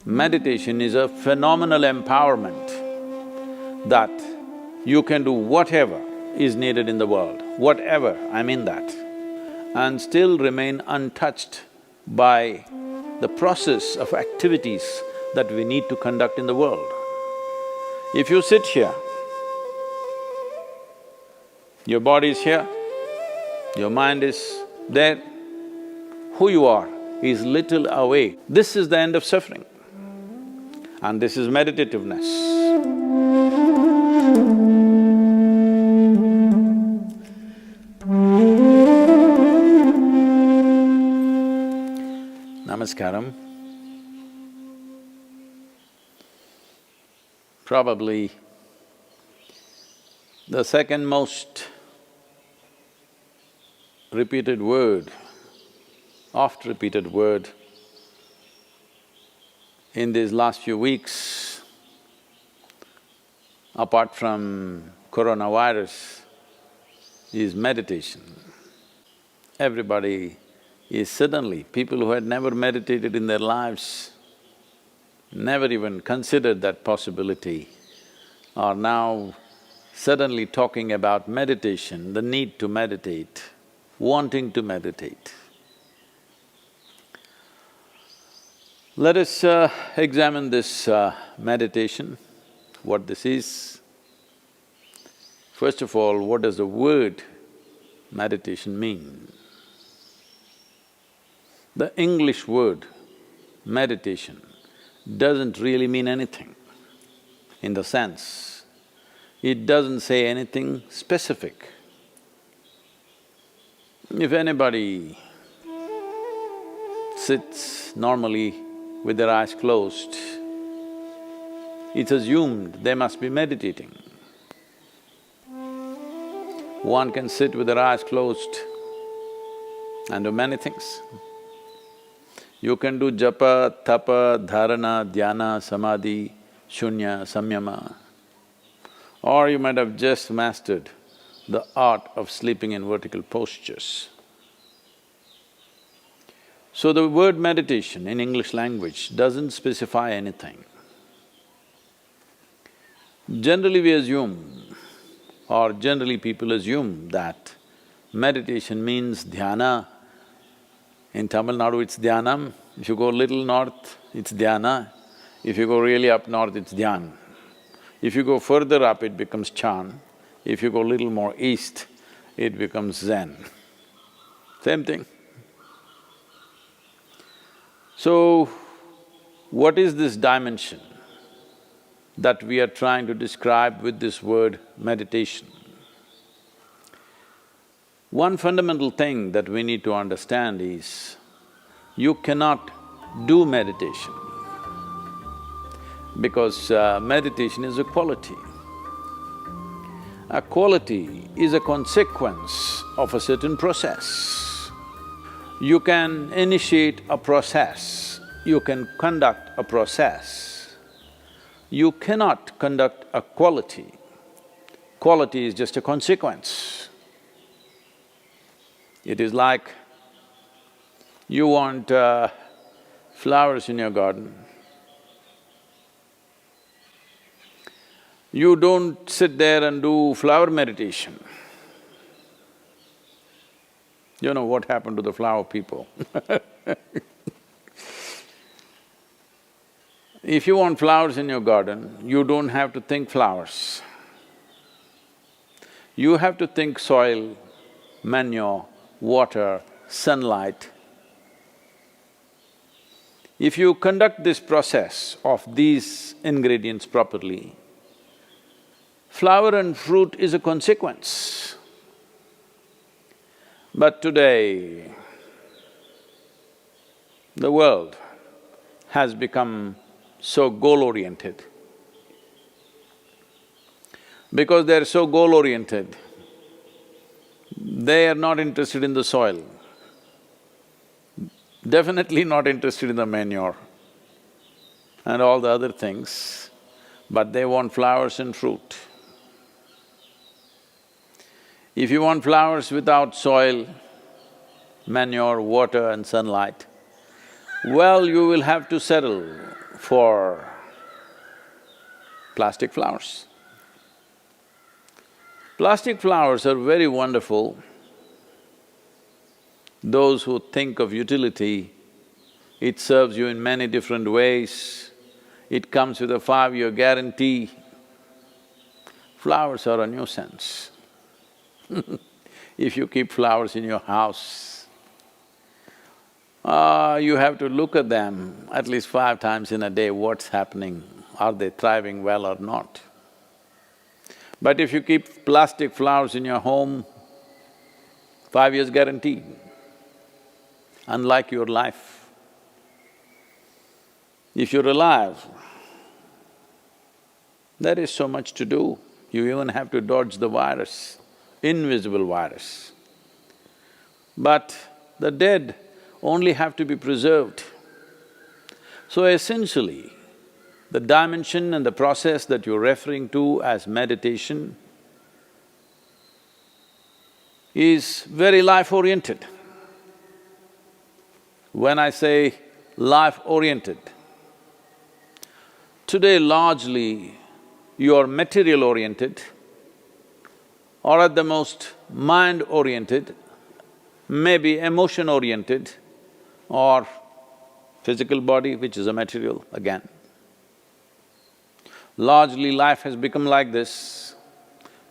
Meditation is a phenomenal empowerment that you can do whatever is needed in the world, whatever, I mean that, and still remain untouched by the process of activities that we need to conduct in the world. If you sit here, your body is here, your mind is there, who you are is little away. This is the end of suffering, and this is meditativeness. Namaskaram. Probably the second most repeated word, oft-repeated word in these last few weeks, apart from coronavirus, is meditation. Everybody is suddenly, people who had never meditated in their lives, never even considered that possibility, are now suddenly talking about meditation, the need to meditate, wanting to meditate. Let us examine this meditation, what this is. First of all, what does the word meditation mean? The English word meditation doesn't really mean anything, in the sense, it doesn't say anything specific. If anybody sits normally with their eyes closed, it's assumed they must be meditating. One can sit with their eyes closed and do many things. You can do japa, tapa, dharana, dhyana, samadhi, shunya, samyama, or you might have just mastered the art of sleeping in vertical postures. So the word meditation in English language doesn't specify anything. Generally we assume, or generally people assume that meditation means dhyana. In Tamil Nadu it's dhyanam, if you go little north it's dhyana, if you go really up north it's dhyan. If you go further up it becomes chan, if you go little more east it becomes zen. Same thing. So, what is this dimension that we are trying to describe with this word meditation? One fundamental thing that we need to understand is, you cannot do meditation because meditation is a quality. A quality is a consequence of a certain process. You can initiate a process, you can conduct a process. You cannot conduct a quality. Quality is just a consequence. It is like you want flowers in your garden. You don't sit there and do flower meditation. You know what happened to the flower people If you want flowers in your garden, you don't have to think flowers. You have to think soil, manure, water, sunlight. If you conduct this process of these ingredients properly, flower and fruit is a consequence. But today, the world has become so goal-oriented. Because they're so goal-oriented, they are not interested in the soil, definitely not interested in the manure and all the other things, but they want flowers and fruit. If you want flowers without soil, manure, water and sunlight, well, you will have to settle for plastic flowers. Plastic flowers are very wonderful. Those who think of utility, it serves you in many different ways. It comes with a 5-year guarantee. Flowers are a nuisance. If you keep flowers in your house, you have to look at them at least 5 times in a day, what's happening, are they thriving well or not. But if you keep plastic flowers in your home, 5 years guarantee, unlike your life. If you're alive, there is so much to do. You even have to dodge the virus, invisible virus. But the dead only have to be preserved. So essentially, the dimension and the process that you're referring to as meditation is very life-oriented. When I say life-oriented, today largely you're material-oriented or at the most mind-oriented, maybe emotion-oriented or physical body, which is a material again. Largely life has become like this.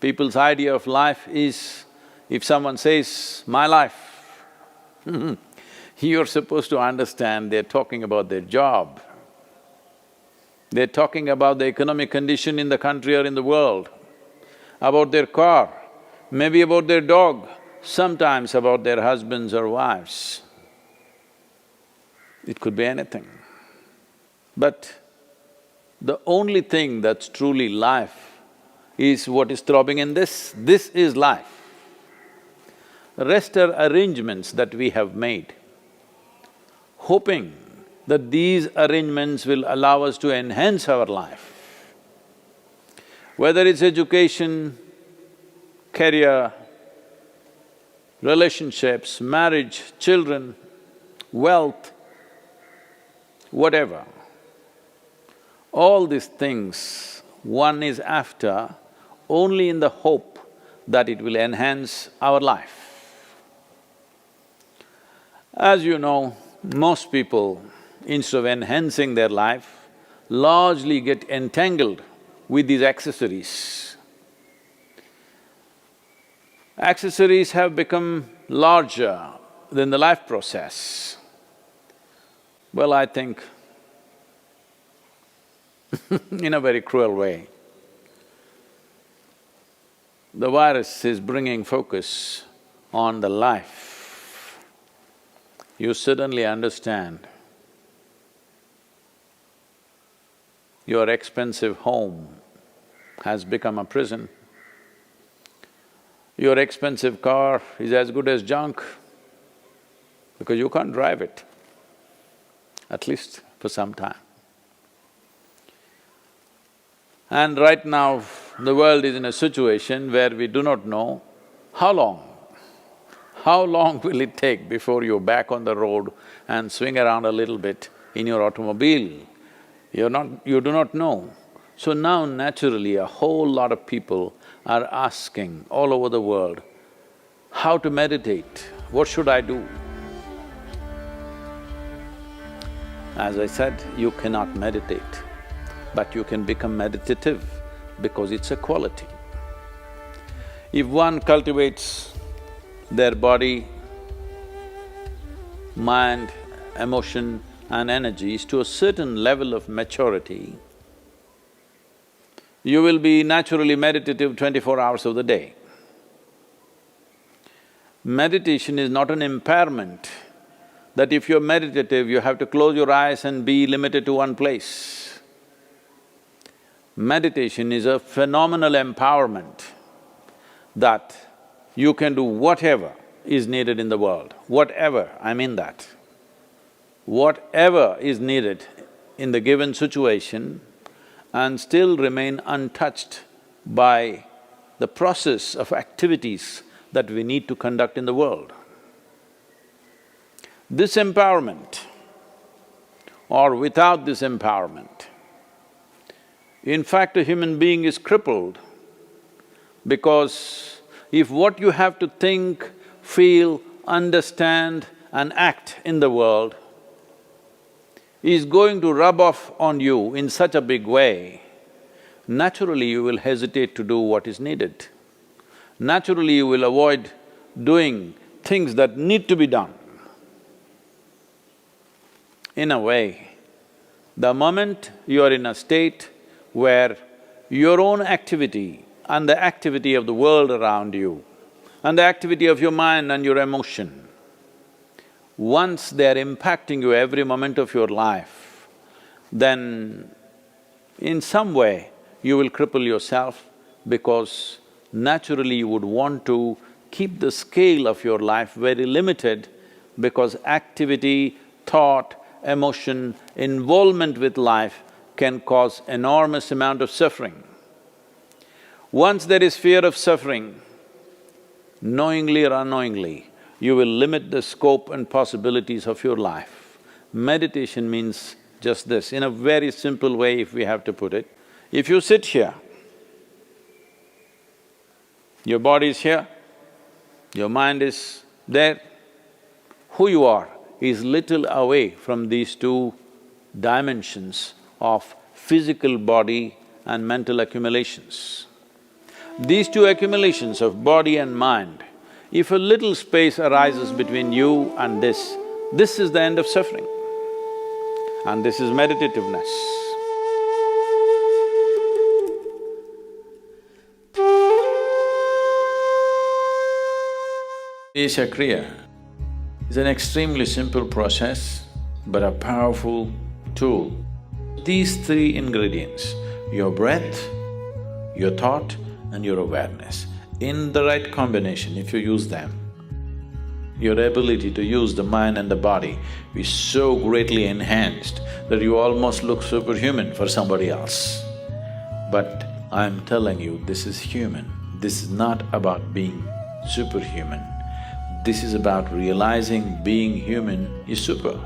People's idea of life is, if someone says, "my life," you're supposed to understand they're talking about their job. They're talking about the economic condition in the country or in the world, about their car, maybe about their dog, sometimes about their husbands or wives. It could be anything. But the only thing that's truly life is what is throbbing in this. This is life. The rest are arrangements that we have made, hoping that these arrangements will allow us to enhance our life. Whether it's education, career, relationships, marriage, children, wealth, whatever. All these things one is after only in the hope that it will enhance our life. As you know, most people, instead of enhancing their life, largely get entangled with these accessories. Accessories have become larger than the life process. Well, I think in a very cruel way, the virus is bringing focus on the life. You suddenly understand your expensive home has become a prison. Your expensive car is as good as junk because you can't drive it, at least for some time. And right now, the world is in a situation where we do not know how long will it take before you're back on the road and swing around a little bit in your automobile? You do not know. So now naturally a whole lot of people are asking all over the world, how to meditate, what should I do? As I said, you cannot meditate, but you can become meditative because it's a quality. If one cultivates their body, mind, emotion and energies to a certain level of maturity, you will be naturally meditative 24 hours of the day. Meditation is not an impairment that if you're meditative, you have to close your eyes and be limited to one place. Meditation is a phenomenal empowerment that you can do whatever is needed in the world, whatever, I mean that. Whatever is needed in the given situation and still remain untouched by the process of activities that we need to conduct in the world. This empowerment or without this empowerment. In fact, a human being is crippled because if what you have to think, feel, understand and act in the world is going to rub off on you in such a big way, naturally you will hesitate to do what is needed. Naturally you will avoid doing things that need to be done. In a way, the moment you are in a state where your own activity and the activity of the world around you and the activity of your mind and your emotion, once they're impacting you every moment of your life, then in some way you will cripple yourself because naturally you would want to keep the scale of your life very limited because activity, thought, emotion, involvement with life can cause enormous amount of suffering. Once there is fear of suffering, knowingly or unknowingly, you will limit the scope and possibilities of your life. Meditation means just this, in a very simple way if we have to put it. If you sit here, your body is here, your mind is there, who you are is little away from these two dimensions of physical body and mental accumulations. These two accumulations of body and mind, if a little space arises between you and this is the end of suffering. And this is meditativeness. Isha Kriya is an extremely simple process but a powerful tool. These three ingredients, your breath, your thought and your awareness, in the right combination, if you use them, your ability to use the mind and the body is so greatly enhanced that you almost look superhuman for somebody else. But I'm telling you, this is human. This is not about being superhuman. This is about realizing being human is super.